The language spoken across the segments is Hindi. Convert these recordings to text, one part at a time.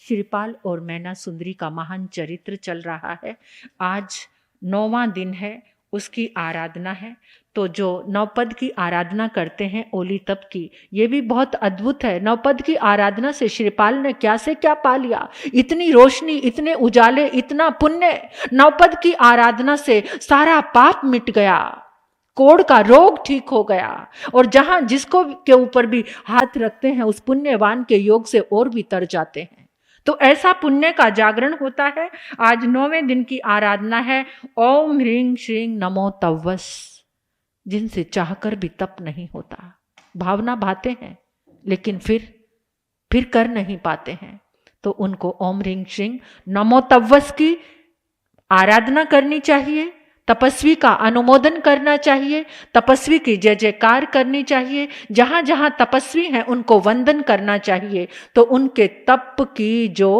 श्रीपाल और मैना सुंदरी का महान चरित्र चल रहा है। आज 9वां दिन है, उसकी आराधना है। तो जो नवपद की आराधना करते हैं ओली तप की, ये भी बहुत अद्भुत है। नवपद की आराधना से श्रीपाल ने क्या से क्या पा लिया, इतनी रोशनी, इतने उजाले, इतना पुण्य। नवपद की आराधना से सारा पाप मिट गया, कोढ़ का रोग ठीक हो गया, और जहां जिसको के ऊपर भी हाथ रखते हैं उस पुण्यवान के योग से और भी तर जाते हैं। तो ऐसा पुण्य का जागरण होता है। आज 9वें दिन की आराधना है। ओम ह्रीं श्रीं नमो तव्वस, जिनसे चाहकर भी तप नहीं होता, भावना भाते हैं लेकिन फिर कर नहीं पाते हैं, तो उनको ओम ह्रीं श्रीं नमो तव्वस की आराधना करनी चाहिए। तपस्वी का अनुमोदन करना चाहिए, तपस्वी की जय जयकार करनी चाहिए। जहां जहां तपस्वी हैं उनको वंदन करना चाहिए, तो उनके तप की जो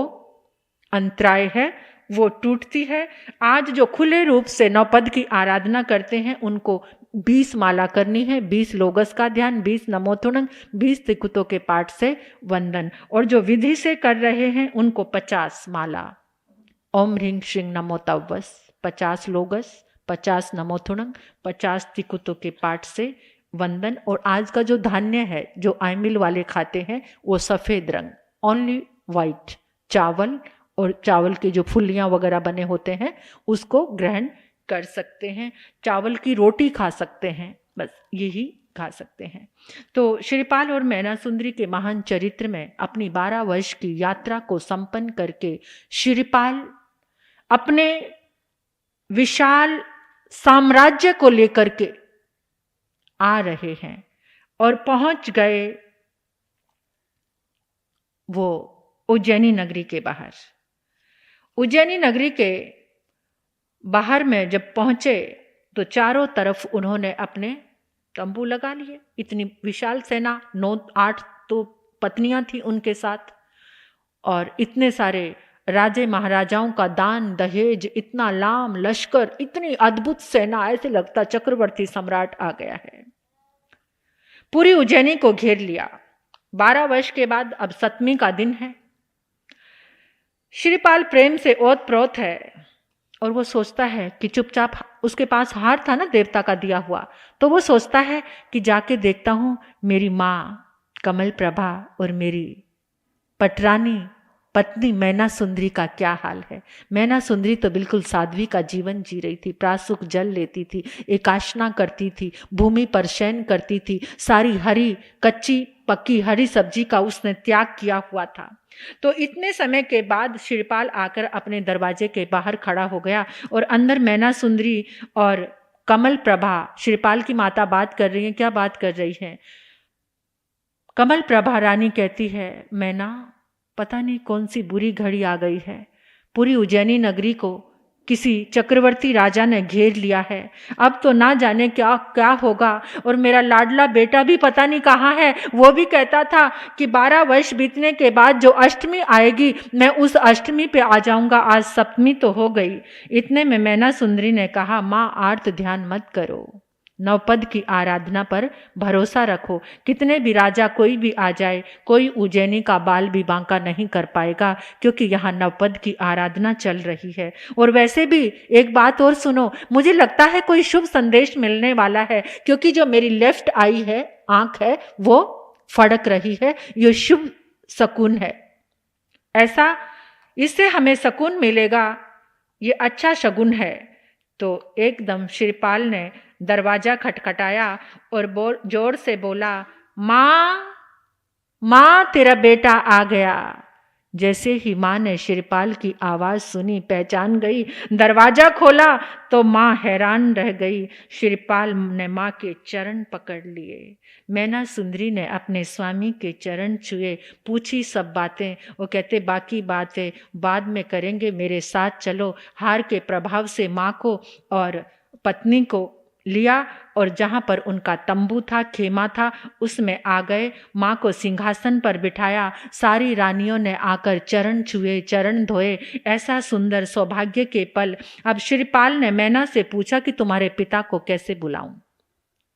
अंतराय है वो टूटती है। आज जो खुले रूप से नवपद की आराधना करते हैं उनको 20 माला करनी है, 20 लोगस का ध्यान, 20 नमोतुणंग, 20 त्रिकुटों के पाठ से वंदन, और जो विधि से कर रहे हैं उनको 50 माला ओम ह्रीं श्रीं नमो तव्वस, 50 लोगस, 50 नमोथुणंग, 50 त्रिकुटों के पाठ से वंदन। और आज का जो धान्य है जो आयमिल वाले खाते हैं वो सफेद रंग, ओनली वाइट चावल, और चावल के जो फुलियां वगैरह बने होते हैं उसको ग्रहण कर सकते हैं। चावल की रोटी खा सकते हैं, बस यही खा सकते हैं। तो श्रीपाल और मैना सुंदरी के महान चरित्र में अपनी 12 वर्ष की यात्रा को संपन्न करके श्रीपाल अपने विशाल साम्राज्य को लेकर के आ रहे हैं और पहुंच गए वो उज्जैनी नगरी के बाहर। उज्जैनी नगरी के बाहर में जब पहुंचे तो चारों तरफ उन्होंने अपने तंबू लगा लिए। इतनी विशाल सेना, 9-8 तो पत्नियां थी उनके साथ, और इतने सारे राजे महाराजाओं का दान दहेज, इतना लाम लश्कर, इतनी अद्भुत सेना, ऐसे लगता चक्रवर्ती सम्राट आ गया है। पूरी उज्जैनी को घेर लिया। 12 वर्ष के बाद अब 7वीं का दिन है। श्रीपाल प्रेम से ओत प्रोत है और वो सोचता है कि चुपचाप, उसके पास हार था ना देवता का दिया हुआ, तो वो सोचता है कि जाके देखता हूं मेरी माँ कमल प्रभा और मेरी पटरानी पत्नी मैना सुंदरी का क्या हाल है। मैना सुंदरी तो बिल्कुल साध्वी का जीवन जी रही थी, प्रासुक जल लेती थी, एकाशना करती थी, भूमि पर शयन करती थी, सारी हरी कच्ची पक्की हरी सब्जी का उसने त्याग किया हुआ था। तो इतने समय के बाद श्रीपाल आकर अपने दरवाजे के बाहर खड़ा हो गया और अंदर मैना सुंदरी और कमल प्रभा, श्रीपाल की माता बात कर रही है। क्या बात कर रही है? कमल प्रभा रानी कहती है, मैना पता नहीं कौन सी बुरी घड़ी आ गई है, पूरी उज्जैनी नगरी को किसी चक्रवर्ती राजा ने घेर लिया है, अब तो ना जाने क्या क्या होगा। और मेरा लाडला बेटा भी पता नहीं कहाँ है। वो भी कहता था कि 12 वर्ष बीतने के बाद जो अष्टमी आएगी मैं उस अष्टमी पे आ जाऊंगा, आज सप्तमी तो हो गई। इतने में मैना सुंदरी ने कहा, माँ आर्त ध्यान मत करो, नवपद की आराधना पर भरोसा रखो। कितने भी राजा कोई भी आ जाए, कोई उज्जैनी का बाल भी बांका नहीं कर पाएगा, क्योंकि यहाँ नवपद की आराधना चल रही है। और वैसे भी एक बात और सुनो, मुझे लगता है कोई शुभ संदेश मिलने वाला है, क्योंकि जो मेरी लेफ्ट आई है, आंख है, वो फड़क रही है, ये शुभ शकुन है। ऐसा, इससे हमें सकून मिलेगा, ये अच्छा शगुन है। तो एकदम श्रीपाल ने दरवाजा खटखटाया और जोर से बोला, माँ माँ तेरा बेटा आ गया। जैसे ही माँ ने श्रीपाल की आवाज सुनी, पहचान गई, दरवाजा खोला तो माँ हैरान रह गई। श्रीपाल ने माँ के चरण पकड़ लिए। मैना सुंदरी ने अपने स्वामी के चरण छुए, पूछी सब बातें। वो कहते बाकी बातें बाद में करेंगे, मेरे साथ चलो। हार के प्रभाव से माँ को और पत्नी को लिया और जहाँ पर उनका तंबू था, खेमा था, उसमें आ गए। माँ को सिंहासन पर बिठाया। सारी रानियों ने आकर चरण छुए, चरण धोए। ऐसा सुंदर सौभाग्य के पल। अब श्रीपाल ने मैना से पूछा कि तुम्हारे पिता को कैसे बुलाऊं,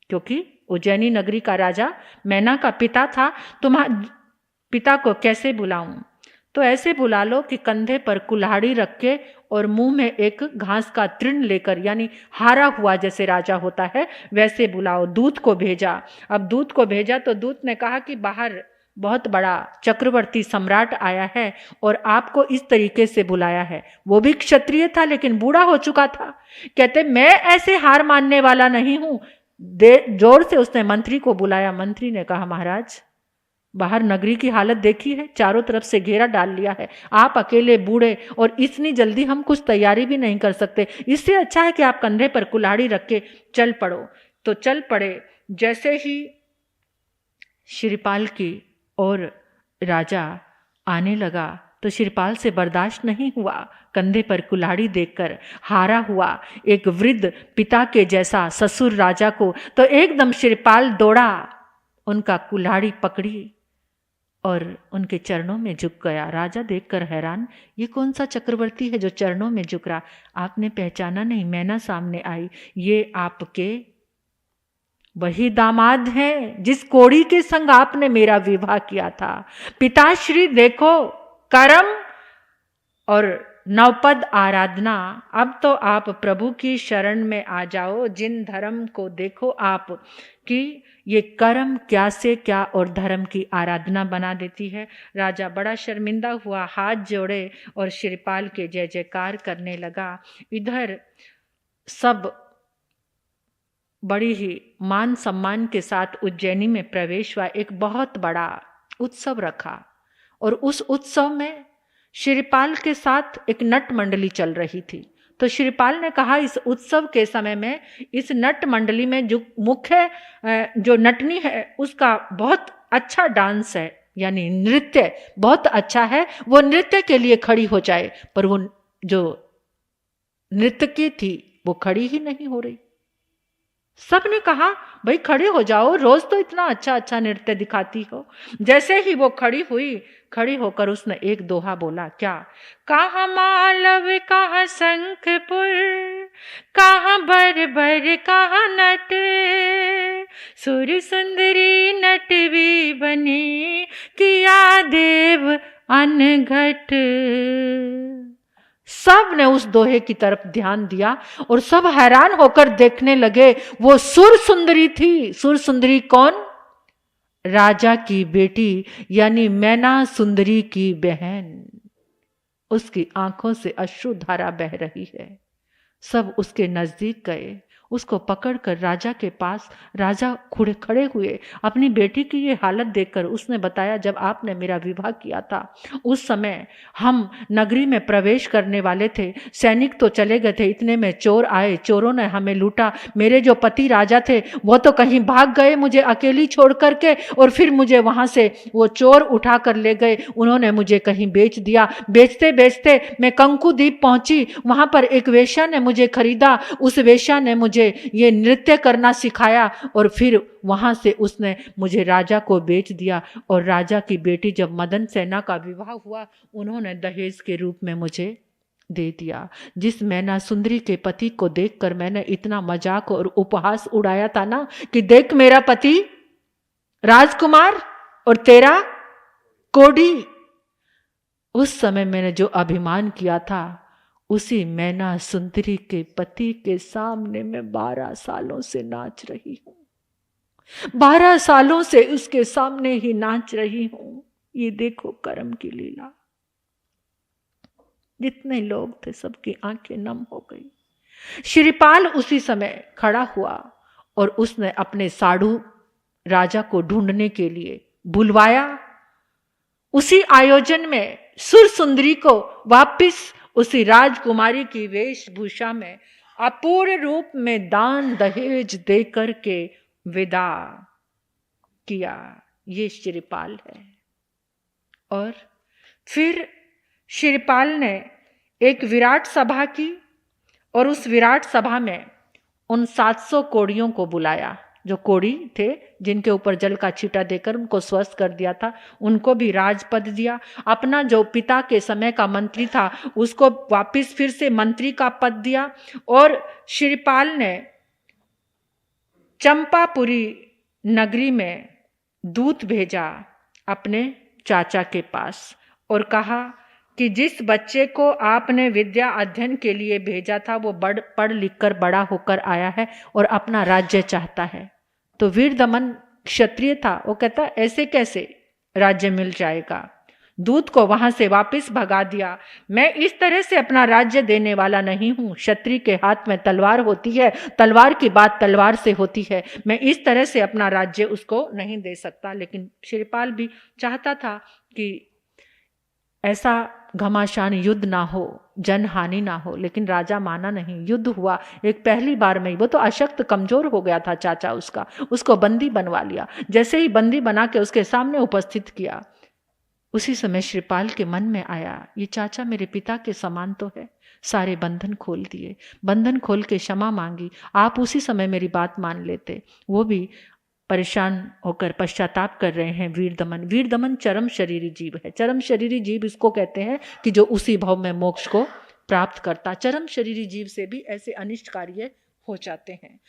क्योंकि उज्जैनी नगरी का राजा मैना का पिता था, तुम्हारे पिता को कैसे बुलाऊं? तो ऐसे बुला लो कि कंधे पर कुल्हाड़ी रख के और मुंह में एक घास का तृण लेकर, यानी हारा हुआ जैसे राजा होता है वैसे बुलाओ। दूत को भेजा। अब दूत को भेजा तो दूत ने कहा कि बाहर बहुत बड़ा चक्रवर्ती सम्राट आया है और आपको इस तरीके से बुलाया है। वो भी क्षत्रिय था लेकिन बूढ़ा हो चुका था। कहते मैं ऐसे हार मानने वाला नहीं हूं। जोर से उसने मंत्री को बुलाया। मंत्री ने कहा महाराज, बाहर नगरी की हालत देखी है, चारों तरफ से घेरा डाल लिया है, आप अकेले बूढ़े और इतनी जल्दी हम कुछ तैयारी भी नहीं कर सकते। इससे अच्छा है कि आप कंधे पर कुल्हाड़ी रख के चल पड़ो। तो चल पड़े। जैसे ही शिरपाल की और राजा आने लगा तो शिरपाल से बर्दाश्त नहीं हुआ। कंधे पर कुल्हाड़ी देखकर हारा हुआ एक वृद्ध पिता के जैसा ससुर राजा को, तो एकदम शिरपाल दौड़ा, उनका कुल्हाड़ी पकड़ी और उनके चरणों में झुक गया। राजा देखकर हैरान, ये कौन सा चक्रवर्ती है जो चरणों में झुक रहा? आपने पहचाना नहीं? मैना सामने आई। ये आपके वही दामाद हैं जिस कोड़ी के संग आपने मेरा विवाह किया था। पिताश्री देखो, कर्म और नवपद आराधना। अब तो आप प्रभु की शरण में आ जाओ। जिन धर्म को देखो आप कि ये कर्म क्या से क्या और धर्म की आराधना बना देती है। राजा बड़ा शर्मिंदा हुआ, हाथ जोड़े और शिरपाल के जय जयकार करने लगा। इधर सब बड़ी ही मान सम्मान के साथ उज्जैनी में प्रवेश हुआ। एक बहुत बड़ा उत्सव रखा और उस उत्सव में शिरपाल के साथ एक नट मंडली चल रही थी। तो शिरपाल ने कहा इस उत्सव के समय में इस नट मंडली में जो मुख्य जो नटनी है उसका बहुत अच्छा डांस है, यानी नृत्य बहुत अच्छा है, वो नृत्य के लिए खड़ी हो जाए। पर वो जो नृत्यकी थी वो खड़ी ही नहीं हो रही। सब ने कहा भाई खड़े हो जाओ, रोज तो इतना अच्छा अच्छा नृत्य दिखाती हो। जैसे ही वो खड़ी हुई, खड़ी होकर उसने एक दोहा बोला। क्या? कहाँ मालव कहाँ शंखपुर, कहाँ बर कहाँ नट, सुर सुंदरी नटवी बनी, किया देव अनघट। सब ने उस दोहे की तरफ ध्यान दिया और सब हैरान होकर देखने लगे। वो सुर सुंदरी थी। सुर सुंदरी कौन? राजा की बेटी, यानी मैना सुंदरी की बहन। उसकी आंखों से अश्रुधारा बह रही है। सब उसके नजदीक गए, उसको पकड़कर राजा के पास, राजा खड़े हुए। अपनी बेटी की ये हालत देखकर उसने बताया, जब आपने मेरा विवाह किया था उस समय हम नगरी में प्रवेश करने वाले थे, सैनिक तो चले गए थे, इतने में चोर आए, चोरों ने हमें लूटा। मेरे जो पति राजा थे वो तो कहीं भाग गए मुझे अकेली छोड़ करके, और फिर मुझे वहां से वो चोर उठा कर ले गए, उन्होंने मुझे कहीं बेच दिया। बेचते बेचते मैं कंकुद्वीप पहुंची, वहां पर एक वेश्या ने मुझे खरीदा। उस वेश्या ने मुझे ये नृत्य करना सिखाया और फिर वहां से उसने मुझे राजा को बेच दिया। और राजा की बेटी जब मदन सेना का विवाह हुआ, उन्होंने दहेज के रूप में मुझे दे दिया। जिस मैना सुंदरी के पति को देखकर मैंने इतना मजाक और उपहास उड़ाया था ना कि देख मेरा पति राजकुमार और तेरा कोड़ी, उस समय मैंने जो अभिमान किया था उसी मैना सुंदरी के पति के सामने मैं 12 सालों से नाच रही हूं। 12 सालों से उसके सामने ही नाच रही हूं। ये देखो कर्म की लीला। जितने लोग थे सबकी आंखें नम हो गई। शिरपाल उसी समय खड़ा हुआ और उसने अपने साधु राजा को ढूंढने के लिए बुलवाया। उसी आयोजन में सुर सुंदरी को वापिस उसी राजकुमारी की वेशभूषा में अपूर्ण रूप में दान दहेज देकर के विदा किया। ये शिरपाल है। और फिर शिरपाल ने एक विराट सभा की और उस विराट सभा में उन 700 कोड़ियों को बुलाया। जो कोड़ी थे जिनके ऊपर जल का छींटा देकर उनको स्वस्थ कर दिया था, उनको भी राजपद दिया। अपना जो पिता के समय का मंत्री था उसको वापस फिर से मंत्री का पद दिया। और शिरपाल ने चंपापुरी नगरी में दूत भेजा अपने चाचा के पास और कहा कि जिस बच्चे को आपने विद्या अध्ययन के लिए भेजा था वो पढ़ लिख कर बड़ा होकर आया है और अपना राज्य चाहता है। तो वीर दमन क्षत्रिय था, वो कहता ऐसे कैसे राज्य मिल जाएगा। दूत को वहां से वापस भगा दिया। मैं इस तरह से अपना राज्य देने वाला नहीं हूं। क्षत्रिय के हाथ में तलवार होती है, तलवार की बात तलवार से होती है। मैं इस तरह से अपना राज्य उसको नहीं दे सकता। लेकिन शिवपाल भी चाहता था कि ऐसा घमासान युद्ध ना हो, जन हानि ना हो, लेकिन राजा माना नहीं। युद्ध हुआ एक पहली बार में ही। वो तो अशक्त कमजोर हो गया था चाचा उसका, उसको बंदी बनवा लिया। जैसे ही बंदी बना के उसके सामने उपस्थित किया, उसी समय श्रीपाल के मन में आया ये चाचा मेरे पिता के समान तो है। सारे बंधन खोल दिए, बंधन खोल के क्षमा मांगी। आप उसी समय मेरी बात मान लेते। वो भी परेशान होकर पश्चाताप कर रहे हैं वीर दमन। वीर दमन चरम शरीरी जीव है। चरम शरीरी जीव इसको कहते हैं कि जो उसी भाव में मोक्ष को प्राप्त करता। चरम शरीरी जीव से भी ऐसे अनिष्ट कार्य हो जाते हैं।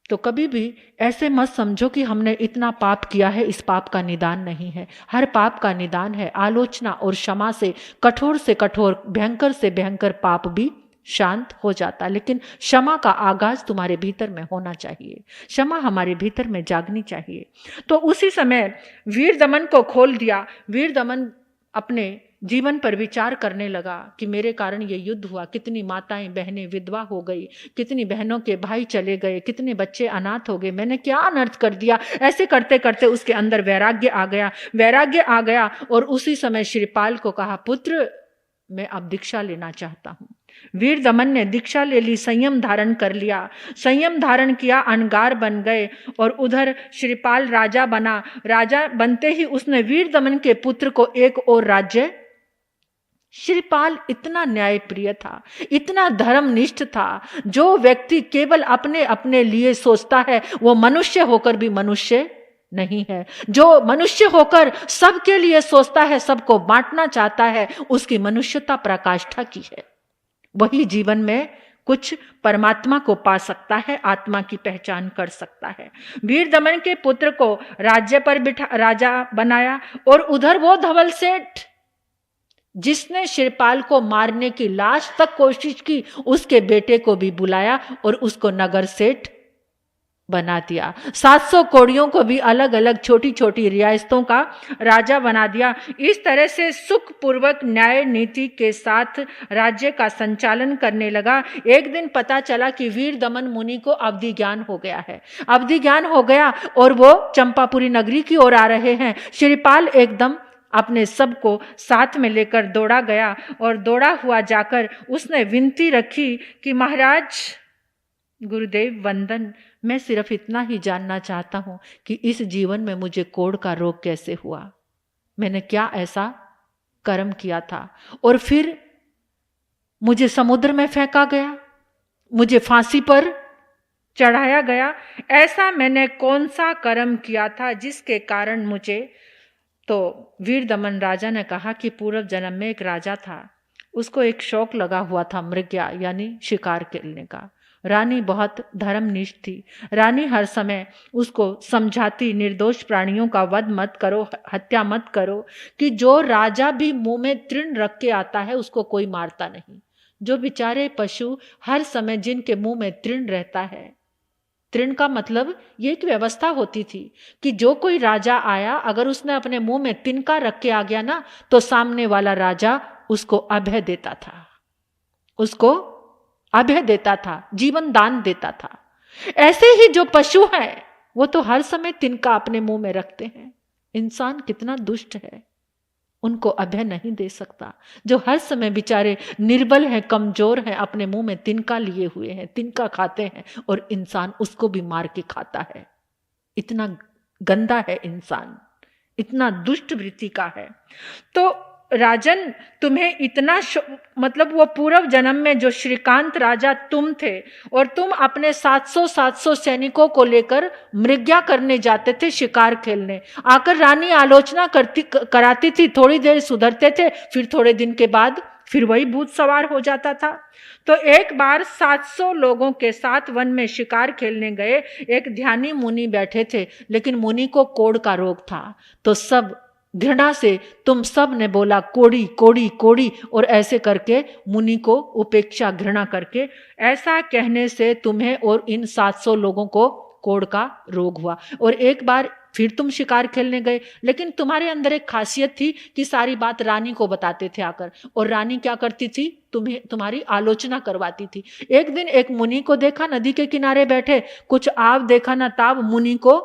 तो कभी भी ऐसे मत समझो कि हमने इतना पाप किया है, इस पाप का निदान नहीं है। हर पाप का निदान है। आलोचना और क्षमा से कठोर, भयंकर से भयंकर पाप भी शांत हो जाता। लेकिन क्षमा का आगाज तुम्हारे भीतर में होना चाहिए, क्षमा हमारे भीतर में जागनी चाहिए। तो उसी समय वीर दमन को खोल दिया। वीर दमन अपने जीवन पर विचार करने लगा कि मेरे कारण ये युद्ध हुआ, कितनी माताएं बहनें विधवा हो गई, कितनी बहनों के भाई चले गए, कितने बच्चे अनाथ हो गए, मैंने क्या अनर्थ कर दिया। ऐसे करते करते उसके अंदर वैराग्य आ गया और उसी समय श्रीपाल को कहा, पुत्र मैं अब दीक्षा लेना चाहता हूँ। वीर दमन ने दीक्षा ले ली, संयम धारण कर लिया। संयम धारण किया, अनगार बन गए। और उधर श्रीपाल राजा बना। राजा बनते ही उसने वीर दमन के पुत्र को एक और राज्य। श्रीपाल इतना न्यायप्रिय था, इतना धर्मनिष्ठ था। जो व्यक्ति केवल अपने अपने लिए सोचता है वो मनुष्य होकर भी मनुष्य नहीं है। जो मनुष्य होकर सबके लिए सोचता है, सबको बांटना चाहता है, उसकी मनुष्यता पराकाष्ठा की है। वही जीवन में कुछ परमात्मा को पा सकता है, आत्मा की पहचान कर सकता है। वीर दमन के पुत्र को राज्य पर राजा बनाया। और उधर वो धवल सेठ जिसने श्रीपाल को मारने की लाश तक कोशिश की, उसके बेटे को भी बुलाया और उसको नगर सेठ बना दिया। 700 कोड़ियों को भी अलग अलग छोटी छोटी रियासतों का राजा बना दिया। इस तरह से सुखपूर्वक न्याय नीति के साथ राज्य का संचालन करने लगा। एक दिन पता चला कि वीर दमन मुनि को अवधि ज्ञान हो गया है। अवधि ज्ञान हो गया और वो चंपापुरी नगरी की ओर आ रहे हैं। श्रीपाल एकदम अपने सबको साथ में लेकर दौड़ा गया और दौड़ा हुआ जाकर उसने विनती रखी कि महाराज गुरुदेव वंदन, मैं सिर्फ इतना ही जानना चाहता हूं कि इस जीवन में मुझे कोढ़ का रोग कैसे हुआ, मैंने क्या ऐसा कर्म किया था और फिर मुझे समुद्र में फेंका गया, मुझे फांसी पर चढ़ाया गया। ऐसा मैंने कौन सा कर्म किया था जिसके कारण मुझे। तो वीर दमन राजा ने कहा कि पूर्व जन्म में एक राजा था, उसको एक शौक लगा हुआ था मृग्या यानी शिकार खेलने का। रानी बहुत धर्मनिष्ठ थी। रानी हर समय उसको समझाती, निर्दोष प्राणियों का वध मत करो, हत्या मत करो, कि जो राजा भी मुंह में तृण रख के आता है उसको कोई मारता नहीं। जो बेचारे पशु हर समय जिनके मुंह में तृण रहता है, तृण का मतलब ये एक व्यवस्था होती थी कि जो कोई राजा आया अगर उसने अपने मुंह में तिनका रख के आ गया ना, तो सामने वाला राजा उसको अभय देता था, उसको अभय देता था, जीवन दान देता था। ऐसे ही जो पशु हैं वो तो हर समय तिनका अपने मुंह में रखते हैं। इंसान कितना दुष्ट है, उनको अभय नहीं दे सकता। जो हर समय बेचारे निर्बल हैं, कमजोर हैं, अपने मुंह में तिनका लिए हुए हैं, तिनका खाते हैं और इंसान उसको भी मार के खाता है। इतना गंदा है इंसान, इतना दुष्ट वृत्ति का है। तो राजन, तुम्हें इतना मतलब वो पूर्व जन्म में जो श्रीकांत राजा तुम थे और तुम अपने 700 सैनिकों को लेकर मृग्या करने जाते थे, शिकार खेलने। आकर रानी आलोचना कराती थी, थोड़ी देर सुधरते थे, फिर थोड़े दिन के बाद फिर वही भूत सवार हो जाता था। तो एक बार 700 लोगों के साथ वन में शिकार खेलने गए। एक ध्यानी मुनि बैठे थे, लेकिन मुनि को कोढ़ का रोग था, तो सब घृणा से तुम सब ने बोला कोड़ी कोड़ी कोड़ी, और ऐसे करके मुनि को उपेक्षा घृणा करके, ऐसा कहने से तुम्हें और इन 700 लोगों को कोढ़ का रोग हुआ। और एक बार फिर तुम शिकार खेलने गए, लेकिन तुम्हारे अंदर एक खासियत थी कि सारी बात रानी को बताते थे आकर, और रानी क्या करती थी, तुम्हारी आलोचना करवाती थी। एक दिन एक मुनि को देखा नदी के किनारे बैठे, कुछ आव देखा ना ताव, मुनि को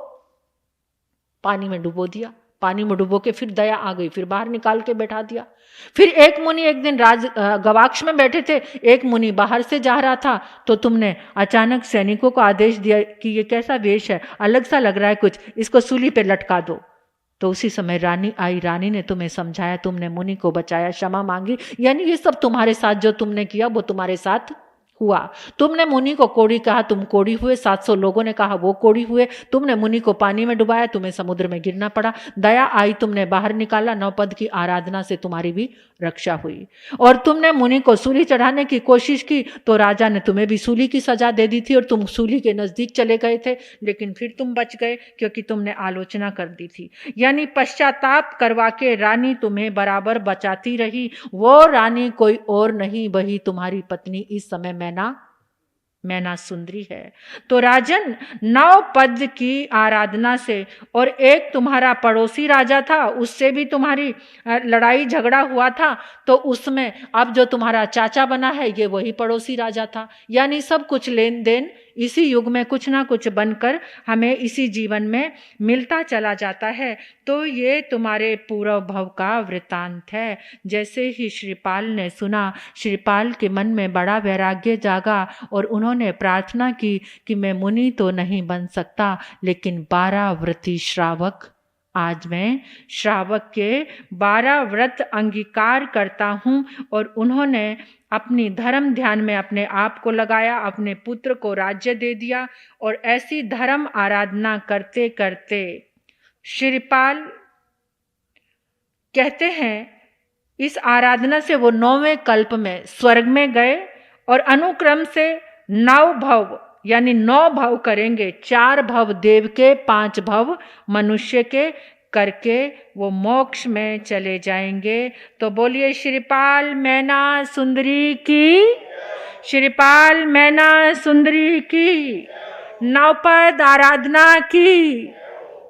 पानी में डुबो दिया। पानी में डुबो के फिर दया आ गई, फिर बाहर निकाल के बैठा दिया। फिर एक मुनि एक दिन गवाक्ष में बैठे थे, एक मुनि बाहर से जा रहा था, तो तुमने अचानक सैनिकों को आदेश दिया कि ये कैसा वेश है, अलग सा लग रहा है कुछ, इसको सूली पे लटका दो। तो उसी समय रानी आई, रानी ने तुम्हें समझाया, तुमने मुनि को बचाया, क्षमा मांगी, यानी ये सब तुम्हारे साथ जो तुमने किया वो तुम्हारे साथ हुआ। तुमने मुनि को कोड़ी कहा, तुम कोड़ी हुए, 700 लोगों ने कहा वो कोड़ी हुए। तुमने मुनि को पानी में डुबाया, तुम्हें समुद्र में गिरना पड़ा। दया आई, तुमने बाहर निकाला, नौपद की आराधना से तुम्हारी भी रक्षा हुई। और तुमने मुनि को सूली चढ़ाने की कोशिश की तो राजा ने तुम्हें भी सूली की सजा दे दी थी, और तुम सूली के नजदीक चले गए थे, लेकिन फिर तुम बच गए क्योंकि तुमने आलोचना कर दी थी। यानी पश्चाताप करवा के रानी तुम्हें बराबर बचाती रही। वो रानी कोई और नहीं, वही तुम्हारी पत्नी इस समय मैना सुंदरी है। तो राजन, 9 पद की आराधना से, और एक तुम्हारा पड़ोसी राजा था, उससे भी तुम्हारी लड़ाई झगड़ा हुआ था, तो उसमें अब जो तुम्हारा चाचा बना है ये वही पड़ोसी राजा था। यानी सब कुछ लेन देन इसी युग में कुछ ना कुछ बनकर हमें इसी जीवन में मिलता चला जाता है। तो ये तुम्हारे पूर्व भव का वृत्तांत है। जैसे ही श्रीपाल ने सुना, श्रीपाल के मन में बड़ा वैराग्य जागा, और उन्होंने प्रार्थना की कि मैं मुनि तो नहीं बन सकता, लेकिन 12 व्रती श्रावक, आज मैं श्रावक के 12 व्रत अंगीकार करता हूँ। और उन्होंने अपनी धर्म ध्यान में अपने आप को लगाया, अपने पुत्र को राज्य दे दिया, और ऐसी धर्म आराधना करते करते श्रीपाल कहते हैं इस आराधना से वो 9वें कल्प में स्वर्ग में गए, और अनुक्रम से 9 भव यानी 9 भव करेंगे, 4 भव देव के, 5 भव मनुष्य के करके वो मोक्ष में चले जाएंगे। तो बोलिए श्रीपाल मैना सुंदरी की, श्रीपाल मैना सुंदरी की, 9 पद आराधना की।